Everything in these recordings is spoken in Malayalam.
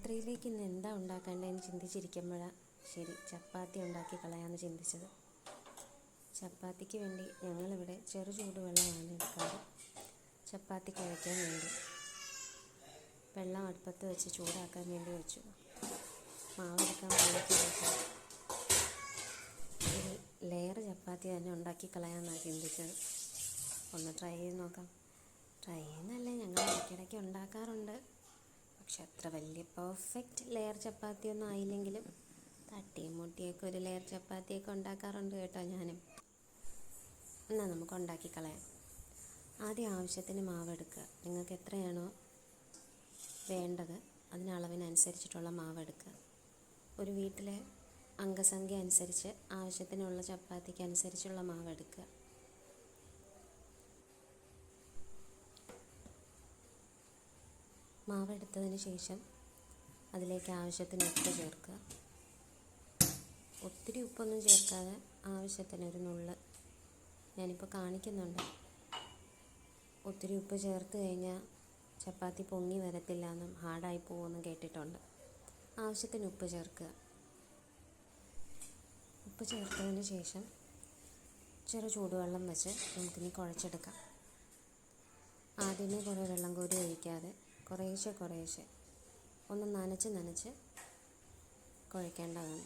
രാത്രിയിലേക്ക് ഇന്ന് എന്താ ഉണ്ടാക്കേണ്ടതെന്ന് ചിന്തിച്ചിരിക്കുമ്പോഴാണ് ചപ്പാത്തി ഉണ്ടാക്കി കളയാമെന്ന് ചിന്തിച്ചത്. ചപ്പാത്തിക്ക് വേണ്ടി ഞങ്ങളിവിടെ ചെറു ചൂടുവെള്ളമാണ് എടുക്കാറ്. ചപ്പാത്തി കുഴയ്ക്കാൻ വേണ്ടി വെള്ളം അടുപ്പത്ത് വെച്ച് ചൂടാക്കാൻ വേണ്ടി വെച്ചു. മാവെടുക്കാൻ വേണ്ടി ലെയർ ചപ്പാത്തി തന്നെ ഉണ്ടാക്കി കളയാമെന്നാണ് ചിന്തിച്ചത്. ഒന്ന് ട്രൈ ചെയ്ത് നോക്കാം. ട്രൈ ചെയ്യുന്നതല്ലേ, ഞങ്ങൾ ഇടയ്ക്കിടയ്ക്ക് ഉണ്ടാക്കാറുണ്ട്. പക്ഷെ അത്ര വലിയ പെർഫെക്റ്റ് ലെയർ ചപ്പാത്തിയൊന്നും ആയില്ലെങ്കിലും തട്ടിയും മുട്ടിയൊക്കെ ഒരു ലെയർ ചപ്പാത്തിയൊക്കെ ഉണ്ടാക്കാറുണ്ട് കേട്ടോ ഞാനും. എന്നാൽ നമുക്ക് ഉണ്ടാക്കി കളയാം. ആദ്യം ആവശ്യത്തിന് മാവെടുക്കുക. നിങ്ങൾക്ക് എത്രയാണോ വേണ്ടത് അതിനളവിനനുസരിച്ചിട്ടുള്ള മാവെടുക്കുക. ഒരു വീട്ടിലെ അംഗസംഖ്യ അനുസരിച്ച് ആവശ്യത്തിനുള്ള ചപ്പാത്തിക്ക് അനുസരിച്ചുള്ള മാവെടുക്കുക. മാവെടുത്തതിന് ശേഷം അതിലേക്ക് ആവശ്യത്തിന് ഉപ്പ് ചേർക്കുക. ഒത്തിരി ഉപ്പൊന്നും ചേർക്കാതെ ആവശ്യത്തിന് ഒരു നുള്ള് ഞാനിപ്പോൾ കാണിക്കുന്നുണ്ട്. ഒത്തിരി ഉപ്പ് ചേർത്ത് കഴിഞ്ഞാൽ ചപ്പാത്തി പൊങ്ങി വരത്തില്ല എന്നും ഹാർഡായി പോകുമെന്നും കേട്ടിട്ടുണ്ട്. ആവശ്യത്തിന് ഉപ്പ് ചേർക്കുക. ഉപ്പ് ചേർത്തതിന് ശേഷം ചെറു ചൂടുവെള്ളം വെച്ച് നമുക്കിനി കുഴച്ചെടുക്കാം. ആദ്യമേ കുറേ വെള്ളം കോരി ഒഴിക്കാതെ കുറേശ്ശെ ഒന്ന് നനച്ച് കുഴക്കേണ്ടതാണ്.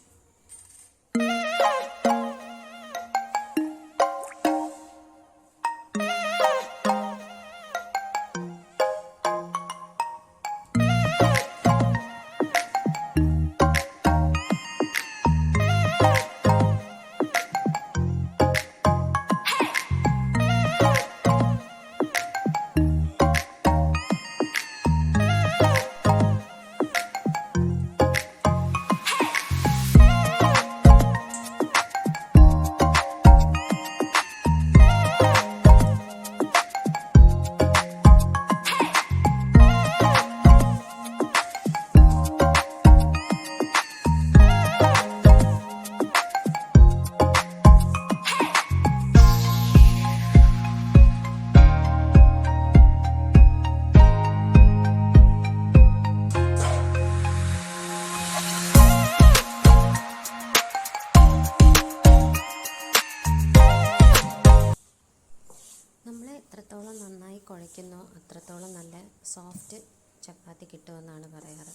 നമ്മൾ എത്രത്തോളം നന്നായി കുഴയ്ക്കുന്നോ അത്രത്തോളം നല്ല സോഫ്റ്റ് ചപ്പാത്തി കിട്ടുമെന്നാണ് പറയാറ്.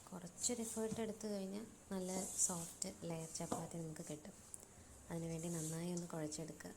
കുറച്ചൊരു എഫേർട്ട് എടുത്തു കഴിഞ്ഞാൽ നല്ല സോഫ്റ്റ് ലെയർ ചപ്പാത്തി നമുക്ക് കിട്ടും. അതിനുവേണ്ടി നന്നായി ഒന്ന് കുഴച്ചെടുക്കുക.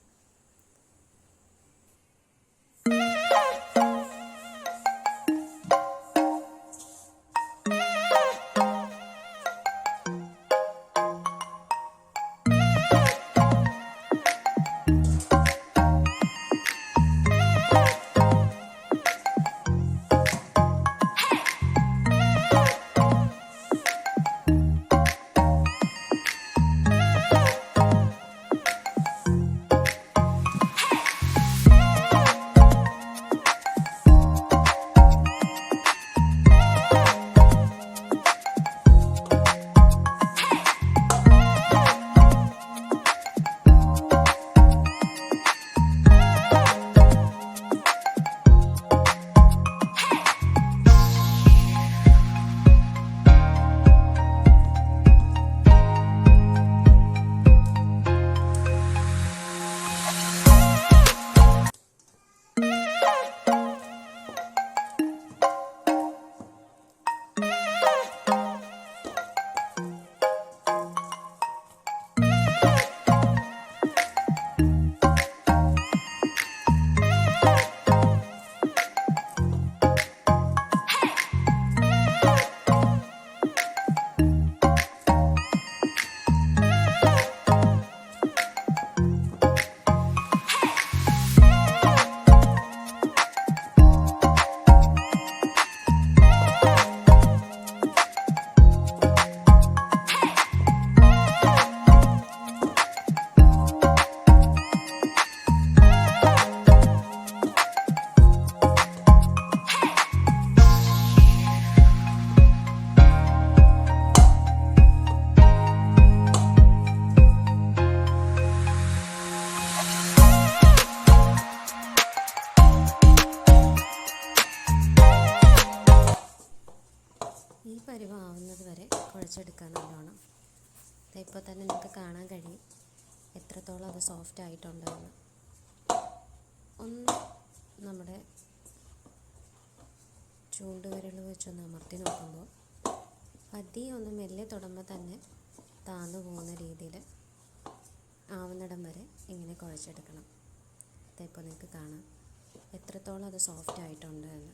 ഈ പരുവമാവുന്നത് വരെ കുഴച്ചെടുക്കാൻ നല്ലോണം. ഇപ്പോൾ തന്നെ നിങ്ങൾക്ക് കാണാൻ കഴിയും എത്രത്തോളം അത് സോഫ്റ്റ് ആയിട്ടുണ്ടെന്ന്. ഒന്ന് നമ്മുടെ ചൂണ്ടുവിരൽ വെച്ചൊന്ന് അമർത്തി നോക്കുമ്പോൾ പതിയെ ഒന്ന് മെല്ലെ തൊടുമ്പോൾ തന്നെ താന്നു പോകുന്ന രീതിയിൽ ആവുന്നിടം വരെ ഇങ്ങനെ കുഴച്ചെടുക്കണം. ഇപ്പോൾ നിങ്ങൾക്ക് കാണാം എത്രത്തോളം അത് സോഫ്റ്റ് ആയിട്ടുണ്ട് എന്ന്.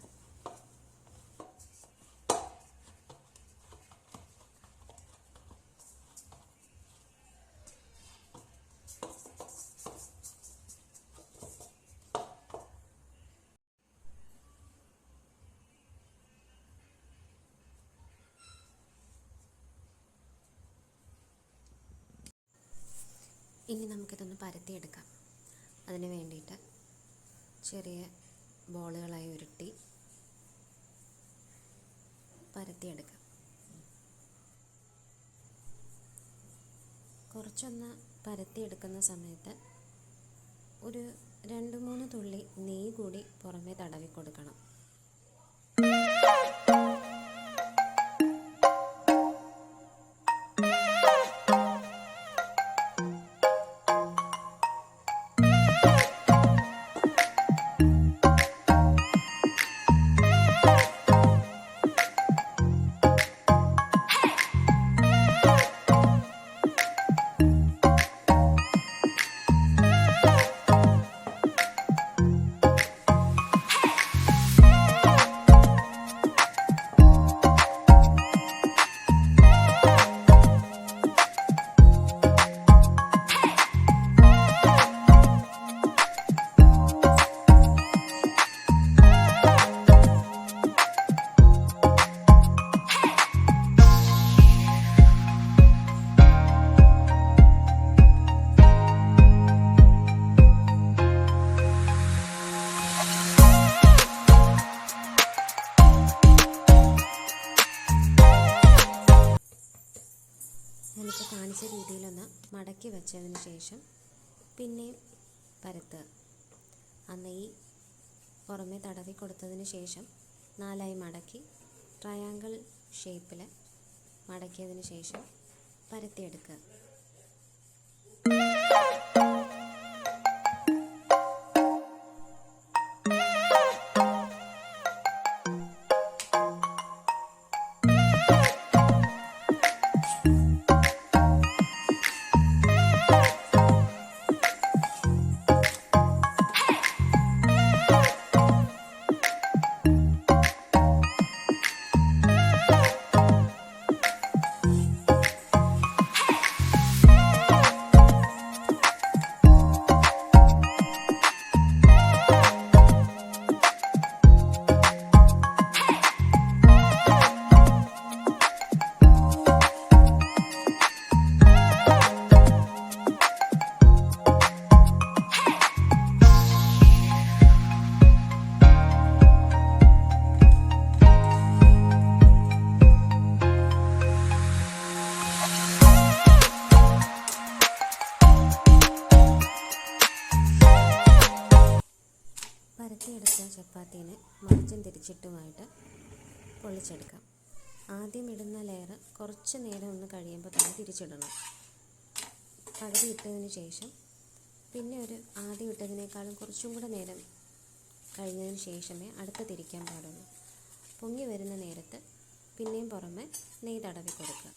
ഇനി നമുക്കിതൊന്ന് പരത്തിയെടുക്കാം. അതിന് വേണ്ടിയിട്ട് ചെറിയ ബോളുകളായി ഉരുട്ടി പരത്തിയെടുക്കാം. കുറച്ചൊന്ന് പരത്തിയെടുക്കുന്ന സമയത്ത് ഒരു 2-3 തുള്ളി നെയ്യ് കൂടി പുറമേ തടവി കൊടുക്കണം. ഞാനിപ്പോൾ കാണിച്ച രീതിയിലൊന്ന് മടക്കി വെച്ചതിന് ശേഷം പിന്നെയും പരത്തുക. ആ നെയ്യ് പുറമേ തടവി കൊടുത്തതിന് ശേഷം 4ആയി മടക്കി ട്രയാങ്കിൾ ഷേപ്പിൽ മടക്കിയതിന് ശേഷം പരത്തിയെടുക്കുക. പരത്തിയെടുത്ത ചപ്പാത്തീനെ മറിച്ചും തിരിച്ചിട്ടുമായിട്ട് പൊള്ളിച്ചെടുക്കാം. ആദ്യം ഇടുന്ന ലെയർ കുറച്ച് നേരം ഒന്ന് കഴിയുമ്പോൾ തന്നെ തിരിച്ചിടണം. പകുതി ഇട്ടതിന് ശേഷം പിന്നെ ആദ്യം ഇട്ടതിനേക്കാളും കുറച്ചും കൂടെ നേരം കഴിഞ്ഞതിന് ശേഷമേ അടുത്ത് തിരിക്കാൻ പാടുള്ളൂ. പൊങ്ങി വരുന്ന നേരത്ത് പിന്നെയും പുറമെ നെയ്യ് തടവി കൊടുക്കുക.